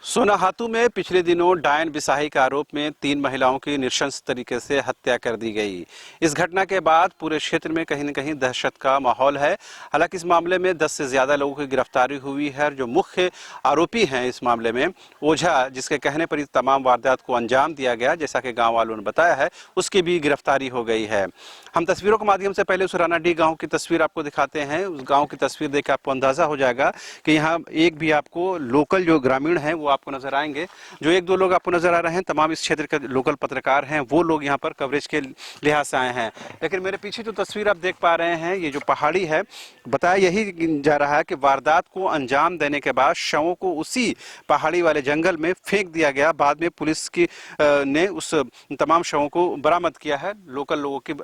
सोनाहातू में पिछले दिनों डायन बिसाही के आरोप में 3 महिलाओं की नृशंस तरीके से हत्या कर दी गई। इस घटना के बाद पूरे क्षेत्र में कहीं न कहीं दहशत का माहौल है। हालांकि इस मामले में 10 से ज्यादा लोगों की गिरफ्तारी हुई है और जो मुख्य आरोपी हैं इस मामले में ओझा, जिसके कहने पर इस तमाम वारदात को अंजाम दिया गया, जैसा कि गाँव वालों ने बताया है, उसकी भी गिरफ्तारी हो गई है। हम तस्वीरों के माध्यम से पहले उस रानाडीह गाँव की तस्वीर आपको दिखाते हैं। उस गाँव की तस्वीर देख आपको अंदाजा हो जाएगा कि यहाँ एक भी आपको लोकल जो ग्रामीण हैं वो आपको नजर आएंगे। जो एक दो लोग आपको नजर आ रहे हैं तमाम इस क्षेत्र के लोकल पत्रकार हैं, वो लोग यहाँ पर कवरेज के लिहाज से आए हैं। लेकिन मेरे पीछे जो तस्वीर आप देख पा रहे हैं, ये जो पहाड़ी है, बताया यही जा रहा है कि वारदात को अंजाम देने के बाद शवों को उसी पहाड़ी वाले जंगल में फेंक दिया गया। बाद में पुलिस की ने उस तमाम शवों को बरामद किया है लोकल लोगों की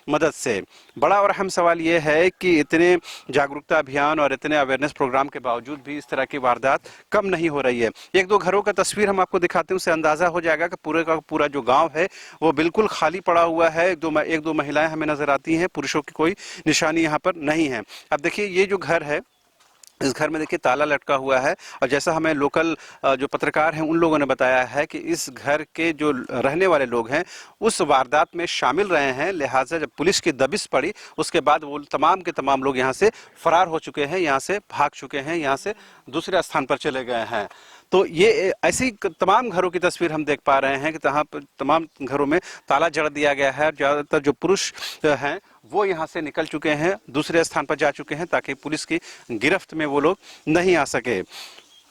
मदद से। बड़ा और अहम सवाल ये है कि इतने जागरूकता अभियान और इतने अवेयरनेस प्रोग्राम के बावजूद भी इस तरह की वारदात कम नहीं हो रही है। एक दो घरों का तस्वीर हम आपको दिखाते हैं, उससे अंदाजा हो जाएगा कि पूरे का पूरा जो गांव है वो बिल्कुल खाली पड़ा हुआ है। एक दो महिलाएं हमें नजर आती हैं, पुरुषों की कोई निशानी यहाँ पर नहीं है। अब देखिए ये जो घर है, इस घर में देखिए ताला लटका हुआ है और जैसा हमें लोकल जो पत्रकार हैं उन लोगों ने बताया है कि इस घर के जो रहने वाले लोग हैं उस वारदात में शामिल रहे हैं। लिहाजा जब पुलिस की दबिश पड़ी उसके बाद वो तमाम के तमाम लोग यहाँ से फरार हो चुके हैं, यहाँ से भाग चुके हैं, यहाँ से दूसरे स्थान पर चले गए हैं। तो ये ऐसी तमाम घरों की तस्वीर हम देख पा रहे हैं कि तमाम घरों में ताला जड़ दिया गया है। ज़्यादातर जो पुरुष हैं वो यहाँ से निकल चुके हैं, दूसरे स्थान पर जा चुके हैं ताकि पुलिस की गिरफ्त में वो लोग नहीं आ सके।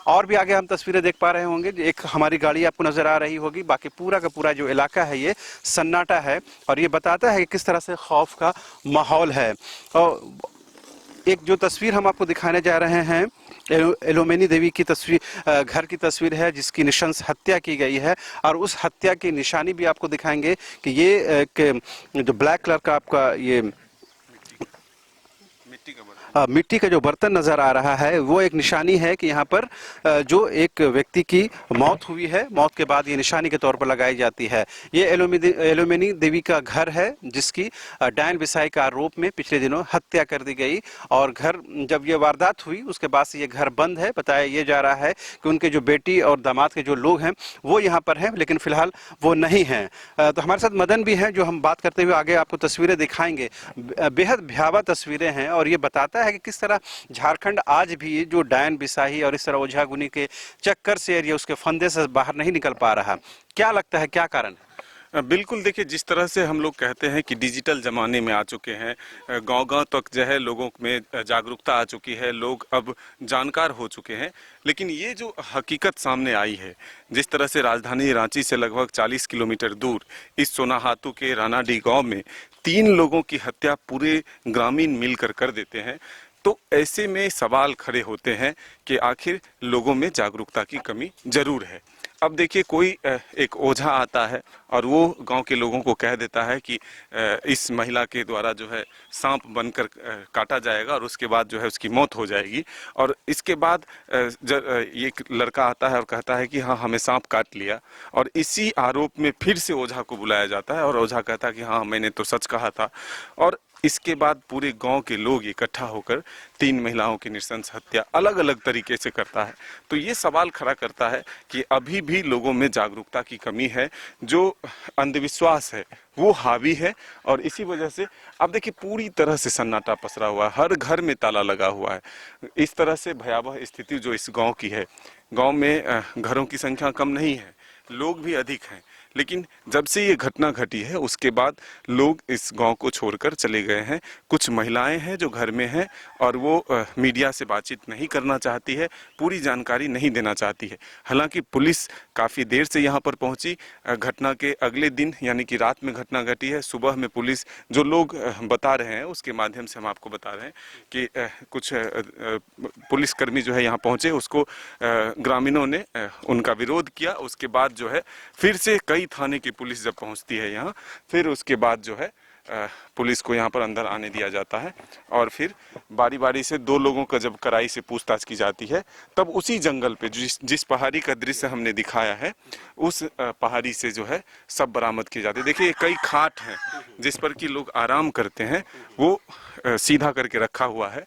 और भी आगे हम तस्वीरें देख पा रहे होंगे, एक हमारी गाड़ी आपको नजर आ रही होगी। बाकी पूरा का पूरा जो इलाका है ये सन्नाटा है और ये बताता है कि किस तरह से खौफ का माहौल है। और एक जो तस्वीर हम आपको दिखाने जा रहे हैं एलोमेनी देवी की तस्वीर, घर की तस्वीर है जिसकी नृशंस हत्या की गई है और उस हत्या की निशानी भी आपको दिखाएंगे कि ये जो ब्लैक कलर का आपका ये मिट्टी का जो बर्तन नजर आ रहा है वो एक निशानी है कि यहाँ पर जो एक व्यक्ति की मौत हुई है, मौत के बाद ये निशानी के तौर पर लगाई जाती है। ये एलोमेनी देवी का घर है जिसकी डायन बिसाही के आरोप में पिछले दिनों हत्या कर दी गई और घर जब ये वारदात हुई उसके बाद से ये घर बंद है। बताया ये जा रहा है कि उनके जो बेटी और दामाद के जो लोग हैं वो यहाँ पर हैं, लेकिन फिलहाल वो नहीं हैं। तो हमारे साथ मदन भी हैं जो हम बात करते हुए आगे आपको तस्वीरें दिखाएंगे। बेहद भयावह तस्वीरें हैं और ये बताता है कि किस तरह झारखंड आज भी जो डायन बिसाही और इस तरह ओझागुनी के चक्कर से या उसके फंदे से बाहर नहीं निकल पा रहा। क्या लगता है, क्या कारण है? बिल्कुल, देखिए जिस तरह से हम लोग कहते हैं कि डिजिटल ज़माने में आ चुके हैं, गांव-गांव तक जो है लोगों में जागरूकता आ चुकी है, लोग अब जानकार हो चुके हैं। लेकिन ये जो हकीकत सामने आई है, जिस तरह से राजधानी रांची से लगभग 40 किलोमीटर दूर इस सोनाहातू के रानाडीह गांव में 3 लोगों की हत्या पूरे ग्रामीण मिलकर कर देते हैं, तो ऐसे में सवाल खड़े होते हैं कि आखिर लोगों में जागरूकता की कमी जरूर है। अब देखिए कोई एक ओझा आता है और वो गांव के लोगों को कह देता है कि इस महिला के द्वारा जो है सांप बनकर काटा जाएगा और उसके बाद जो है उसकी मौत हो जाएगी। और इसके बाद ये लड़का आता है और कहता है कि हाँ हमें सांप काट लिया, और इसी आरोप में फिर से ओझा को बुलाया जाता है और ओझा कहता है कि हाँ मैंने तो सच कहा था। और इसके बाद पूरे गांव के लोग इकट्ठा होकर 3 महिलाओं की नृशंस हत्या अलग अलग तरीके से करता है। तो ये सवाल खड़ा करता है कि अभी भी लोगों में जागरूकता की कमी है, जो अंधविश्वास है वो हावी है। और इसी वजह से अब देखिए पूरी तरह से सन्नाटा पसरा हुआ है, हर घर में ताला लगा हुआ है। इस तरह से भयावह स्थिति जो इस गाँव की है, गाँव में घरों की संख्या कम नहीं है, लोग भी अधिक हैं, लेकिन जब से ये घटना घटी है उसके बाद लोग इस गांव को छोड़कर चले गए हैं। कुछ महिलाएं हैं जो घर में हैं और वो मीडिया से बातचीत नहीं करना चाहती है, पूरी जानकारी नहीं देना चाहती है। हालांकि पुलिस काफ़ी देर से यहां पर पहुंची। घटना के अगले दिन यानी कि रात में घटना घटी है, सुबह में पुलिस, जो लोग बता रहे हैं उसके माध्यम से हम आपको बता रहे हैं कि कुछ पुलिसकर्मी जो है यहाँ पहुँचे, उसको ग्रामीणों ने उनका विरोध किया। उसके बाद जो है फिर से कई थाने की पुलिस जब पहुंचती है यहाँ, फिर उसके बाद जो है पुलिस को यहाँ पर अंदर आने दिया जाता है और फिर बारी बारी से 2 लोगों का जब कड़ाई से पूछताछ की जाती है, तब उसी जंगल पे जिस पहाड़ी का दृश्य हमने दिखाया है उस पहाड़ी से जो है सब बरामद किए जाते हैं। देखिए कई खाट हैं जिस पर कि लोग आराम करते हैं, वो सीधा करके रखा हुआ है,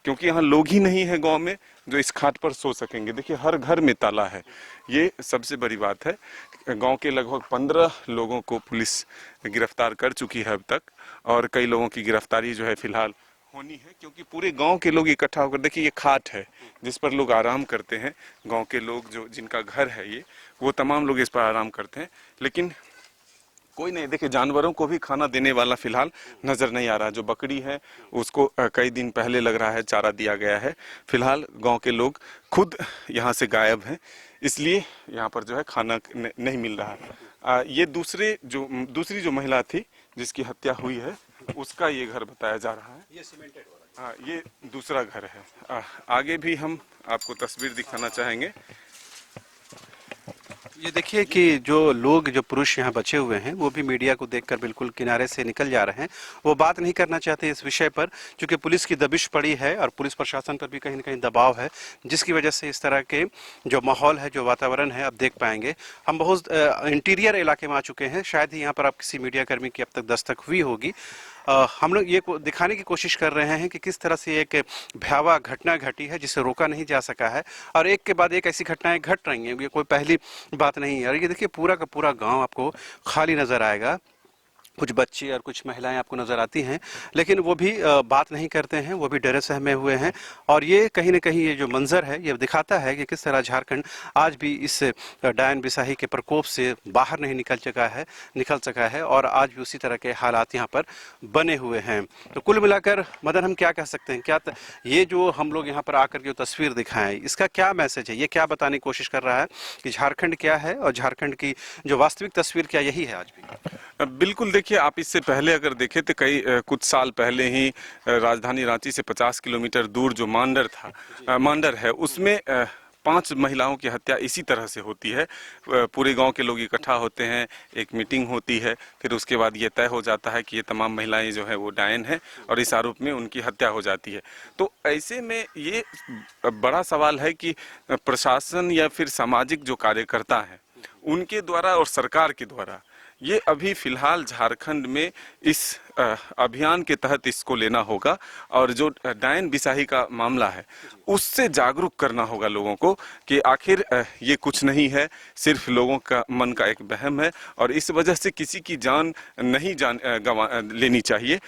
क्योंकि यहाँ लोग ही नहीं है गाँव में, जो इस खाट पर सो सकेंगे। देखिए हर घर में ताला है, ये सबसे बड़ी बात है। गांव के लगभग 15 लोगों को पुलिस गिरफ्तार कर चुकी है अब तक, और कई लोगों की गिरफ्तारी जो है फिलहाल होनी है, क्योंकि पूरे गांव के लोग इकट्ठा होकर, देखिए ये खाट है जिस पर लोग आराम करते हैं, गांव के लोग जो जिनका घर है ये, वो तमाम लोग इस पर आराम करते हैं, लेकिन कोई नहीं। देखिए जानवरों को भी खाना देने वाला फिलहाल नजर नहीं आ रहा। जो बकरी है उसको कई दिन पहले लग रहा है चारा दिया गया है। फिलहाल गांव के लोग खुद यहाँ से गायब हैं, इसलिए यहाँ पर जो है खाना नहीं मिल रहा है। ये दूसरी जो महिला थी जिसकी हत्या हुई है, उसका ये घर बताया जा रहा है। ये सीमेंटेड हो रहा हाँ, ये दूसरा घर है। आगे भी हम आपको तस्वीर दिखाना चाहेंगे। है। ये देखिए कि जो लोग, जो पुरुष यहाँ बचे हुए हैं, वो भी मीडिया को देखकर बिल्कुल किनारे से निकल जा रहे हैं। वो बात नहीं करना चाहते इस विषय पर, क्योंकि पुलिस की दबिश पड़ी है और पुलिस प्रशासन पर भी कहीं न कहीं दबाव है, जिसकी वजह से इस तरह के जो माहौल है, जो वातावरण है, अब देख पाएंगे। हम बहुत इंटीरियर इलाके में आ चुके हैं, शायद ही यहाँ पर आप किसी मीडिया कर्मी की अब तक दस्तक हुई होगी। हम लोग ये दिखाने की कोशिश कर रहे हैं कि किस तरह से एक भयावह घटना घटी है जिसे रोका नहीं जा सका है, और एक के बाद एक ऐसी घटनाएं घट रही हैं। ये कोई पहली बात नहीं है। और ये देखिए पूरा का पूरा गांव आपको खाली नजर आएगा। कुछ बच्चे और कुछ महिलाएं आपको नजर आती हैं, लेकिन वो भी बात नहीं करते हैं, वो भी डरे सहमे हुए हैं। और ये कहीं ना कहीं ये जो मंजर है, ये दिखाता है कि किस तरह झारखंड आज भी इस डायन बिसाही के प्रकोप से बाहर नहीं निकल सका है, और आज भी उसी तरह के हालात यहाँ पर बने हुए हैं। तो कुल मिलाकर मदन, हम क्या कह सकते हैं, ये जो हम लोग यहाँ पर आकर जो तस्वीर दिखाएं, इसका क्या मैसेज है? ये क्या बताने की कोशिश कर रहा है कि झारखंड क्या है, और झारखंड की जो वास्तविक तस्वीर क्या यही है आज भी? बिल्कुल। देखिए आप इससे पहले अगर देखें तो कुछ साल पहले ही राजधानी रांची से 50 किलोमीटर दूर जो मांडर है, उसमें 5 महिलाओं की हत्या इसी तरह से होती है। पूरे गांव के लोग इकट्ठा होते हैं, एक मीटिंग होती है, फिर उसके बाद ये तय हो जाता है कि ये तमाम महिलाएं जो है वो डायन है, और इस आरोप में उनकी हत्या हो जाती है। तो ऐसे में ये बड़ा सवाल है कि प्रशासन या फिर सामाजिक जो कार्यकर्ता हैं, उनके द्वारा और सरकार के द्वारा ये अभी फिलहाल झारखंड में इस अभियान के तहत इसको लेना होगा, और जो डायन बिसाही का मामला है उससे जागरूक करना होगा लोगों को कि आखिर ये कुछ नहीं है, सिर्फ लोगों का मन का एक वहम है, और इस वजह से किसी की जान नहीं लेनी चाहिए।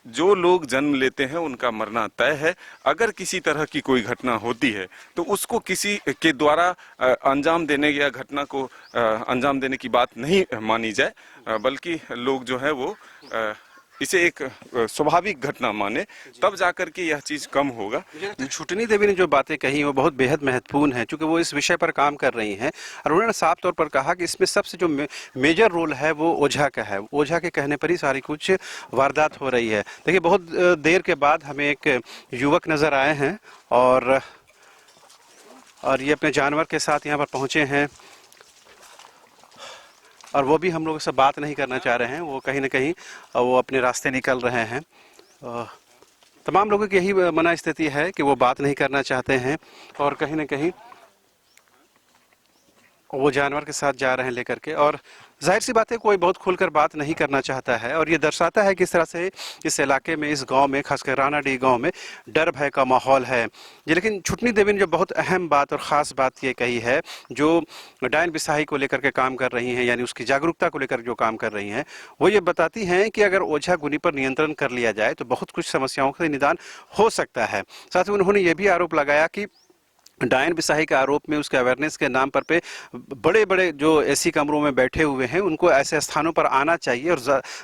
जो लोग जन्म लेते हैं उनका मरना तय है। अगर किसी तरह की कोई घटना होती है तो उसको किसी के द्वारा अंजाम देने या घटना को अंजाम देने की बात नहीं मानी जाए, बल्कि लोग जो है वो इसे एक स्वाभाविक घटना माने, तब जाकर के यह चीज कम होगा। छुटनी देवी ने जो बातें कही वो बहुत बेहद महत्वपूर्ण है, क्योंकि वो इस विषय पर काम कर रही हैं, और उन्होंने साफ तौर पर कहा कि इसमें सबसे जो मेजर रोल है वो ओझा का है। ओझा के कहने पर ही सारी कुछ वारदात हो रही है। देखिए बहुत देर के बाद हमें एक युवक नजर आए हैं, और ये अपने जानवर के साथ यहाँ पर पहुंचे हैं, और वो भी हम लोगों से बात नहीं करना चाह रहे हैं। वो कहीं ना कहीं वो अपने रास्ते निकल रहे हैं। तमाम लोगों की यही मना स्थिति है कि वो बात नहीं करना चाहते हैं, और कहीं ना कहीं वो जानवर के साथ जा रहे हैं लेकर के, और जाहिर सी बात है कोई बहुत खुलकर बात नहीं करना चाहता है। और ये दर्शाता है किस तरह से इस इलाके में, इस गांव में, खासकर रानाडीह गांव में डर भय का माहौल है। ये लेकिन छुटनी देवी ने जो बहुत अहम बात और ख़ास बात ये कही है, जो डायन बिसाही को लेकर के काम कर रही हैं, यानी उसकी जागरूकता को लेकर जो काम कर रही हैं, वो ये बताती हैं कि अगर ओझा गुनी पर नियंत्रण कर लिया जाए तो बहुत कुछ समस्याओं का निदान हो सकता है। साथ ही उन्होंने ये भी आरोप लगाया कि डायन बिसाही के आरोप में उसके अवेयरनेस के नाम पर पे बड़े बड़े जो एसी कमरों में बैठे हुए हैं, उनको ऐसे स्थानों पर आना चाहिए और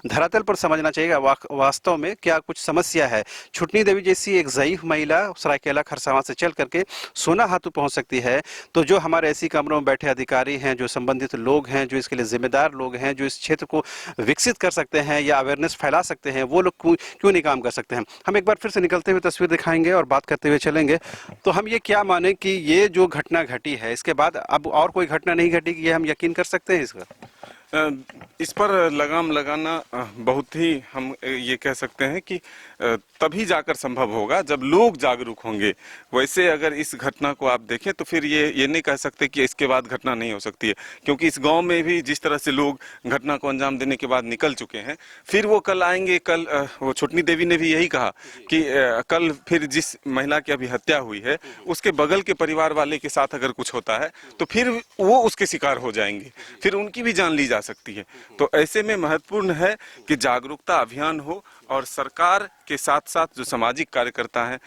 धरातल पर समझना चाहिए वास्तव में क्या कुछ समस्या है। छुटनी देवी जैसी एक ज़ईफ महिला सरायकेला खरसावां से चल करके सोना हाथू पहुंच सकती है, तो जो हमारे एसी कमरों में बैठे अधिकारी हैं, जो संबंधित लोग हैं, जो इसके लिए जिम्मेदार लोग हैं, जो इस क्षेत्र को विकसित कर सकते हैं या अवेयरनेस फैला सकते हैं, वो लोग क्यों नहीं काम कर सकते हैं। हम एक बार फिर से निकलते हुए तस्वीर दिखाएंगे और बात करते हुए चलेंगे। तो हम ये क्या माने कि ये जो घटना घटी है, इसके बाद अब और कोई घटना नहीं घटी, कि ये हम यकीन कर सकते हैं इसका? इस पर लगाम लगाना बहुत ही हम ये कह सकते हैं कि तभी जाकर संभव होगा जब लोग जागरूक होंगे। वैसे अगर इस घटना को आप देखें तो फिर ये नहीं कह सकते कि इसके बाद घटना नहीं हो सकती है, क्योंकि इस गांव में भी जिस तरह से लोग घटना को अंजाम देने के बाद निकल चुके हैं, फिर वो कल आएंगे। कल वो छोटनी देवी ने भी यही कहा कि कल फिर जिस महिला की अभी हत्या हुई है उसके बगल के परिवार वाले के साथ अगर कुछ होता है तो फिर वो उसके शिकार हो जाएंगे, फिर उनकी भी जान ली जा सकती है। तो ऐसे में महत्वपूर्ण है कि जागरूकता अभियान हो और सरकार के साथ साथ जो सामाजिक कार्यकर्ता हैं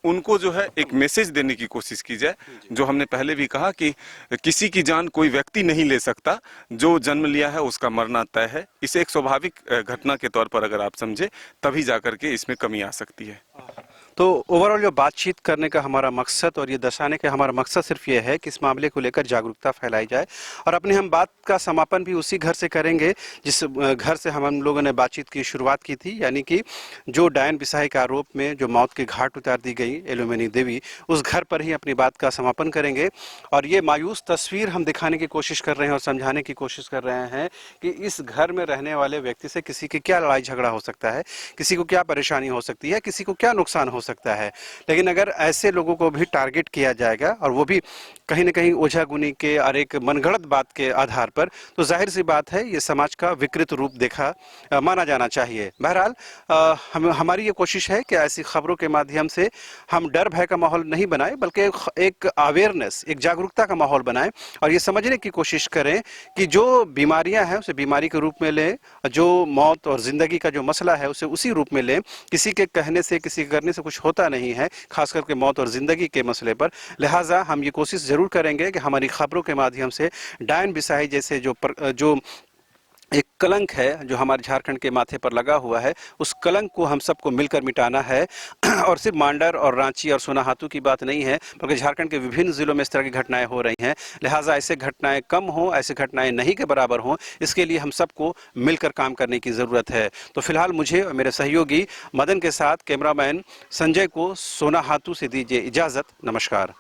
उनको जो है एक मैसेज देने की कोशिश की जाए। जो हमने पहले भी कहा कि किसी की जान कोई व्यक्ति नहीं ले सकता, जो जन्म लिया है उसका मरना तय है। इसे एक स्वाभाविक घटना के तौर पर अगर आप समझे तभी जाकर के इसमें कमी आ सकती है। तो ओवरऑल जो बातचीत करने का हमारा मकसद और ये दर्शाने का हमारा मकसद सिर्फ ये है कि इस मामले को लेकर जागरूकता फैलाई जाए, और अपने हम बात का समापन भी उसी घर से करेंगे जिस घर से हम लोगों ने बातचीत की शुरुआत की थी, यानी कि जो डायन बिसाही के आरोप में जो मौत के घाट उतार दी गई एलोमिनी देवी, उस घर पर ही अपनी बात का समापन करेंगे। और ये मायूस तस्वीर हम दिखाने की कोशिश कर रहे हैं और समझाने की कोशिश कर रहे हैं कि इस घर में रहने वाले व्यक्ति से किसी की क्या लड़ाई झगड़ा हो सकता है, किसी को क्या परेशानी हो सकती है, किसी को क्या नुकसान हो सकता है। लेकिन अगर ऐसे लोगों को भी टारगेट किया जाएगा और वो भी कहीं न कहीं ओझागुनी के और एक मनगढ़ंत बात के आधार पर, तो जाहिर सी बात है ये समाज का विकृत रूप देखा माना जाना चाहिए। बहरहाल हमारी ये कोशिश है कि ऐसी खबरों के माध्यम से हम डर भय का माहौल नहीं बनाए, बल्कि एक अवेयरनेस, एक जागरूकता का माहौल बनाएं और ये समझने की कोशिश करें कि जो बीमारियां हैं उसे बीमारी के रूप में लें, जो मौत और जिंदगी का जो मसला है उसे उसी रूप में लें। किसी के कहने से, किसी के करने से कुछ होता नहीं है, खास करके मौत और जिंदगी के मसले पर। लिहाजा हम ये कोशिश जरूर करेंगे कि हमारी खबरों के माध्यम से डायन बिसाही जैसे जो एक कलंक है जो हमारे झारखंड के माथे पर लगा हुआ है, उस कलंक को हम सबको मिलकर मिटाना है। और सिर्फ मांडर और रांची और सोनाहातू की बात नहीं है, बल्कि झारखंड के विभिन्न जिलों में इस तरह की घटनाएं हो रही हैं। लिहाजा ऐसे घटनाएं कम हों, ऐसी घटनाएं नहीं के बराबर हों, इसके लिए हम सबको मिलकर काम करने की ज़रूरत है। तो फिलहाल मुझे और मेरे सहयोगी मदन के साथ कैमरामैन संजय को सोनाहातू से दीजिए इजाज़त। नमस्कार।